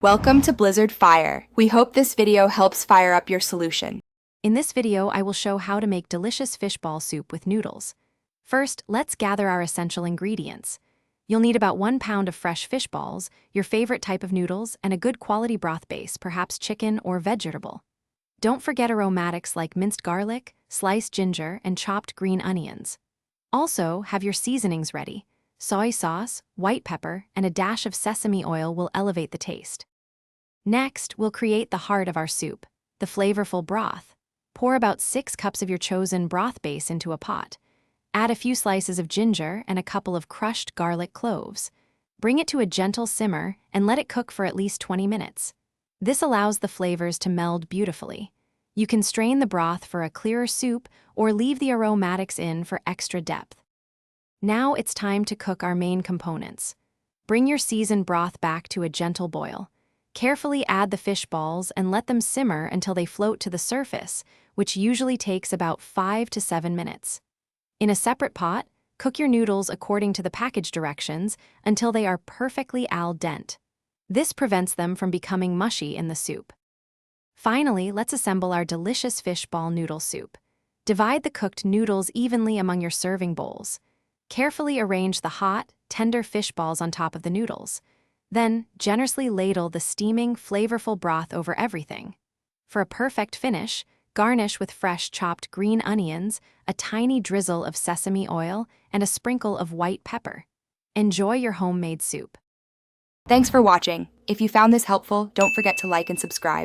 Welcome to Blizzard Fire. We hope this video helps fire up your solution. In this video, I will show how to make delicious fishball soup with noodles. First, let's gather our essential ingredients. You'll need about 1 pound of fresh fish balls, your favorite type of noodles, and a good quality broth base, perhaps chicken or vegetable. Don't forget aromatics like minced garlic, sliced ginger, and chopped green onions. Also, have your seasonings ready. Soy sauce, white pepper, and a dash of sesame oil will elevate the taste. Next, we'll create the heart of our soup, the flavorful broth. Pour about 6 cups of your chosen broth base into a pot. Add a few slices of ginger and a couple of crushed garlic cloves. Bring it to a gentle simmer and let it cook for at least 20 minutes. This allows the flavors to meld beautifully. You can strain the broth for a clearer soup or leave the aromatics in for extra depth. Now it's time to cook our main components. Bring your seasoned broth back to a gentle boil. Carefully add the fish balls and let them simmer until they float to the surface, which usually takes about 5 to 7 minutes. In a separate pot, cook your noodles according to the package directions until they are perfectly al dente. This prevents them from becoming mushy in the soup. Finally, let's assemble our delicious fish ball noodle soup. Divide the cooked noodles evenly among your serving bowls. Carefully arrange the hot, tender fish balls on top of the noodles. Then, generously ladle the steaming, flavorful broth over everything. For a perfect finish, garnish with fresh chopped green onions, a tiny drizzle of sesame oil, and a sprinkle of white pepper. Enjoy your homemade soup. Thanks for watching. If you found this helpful, don't forget to like and subscribe.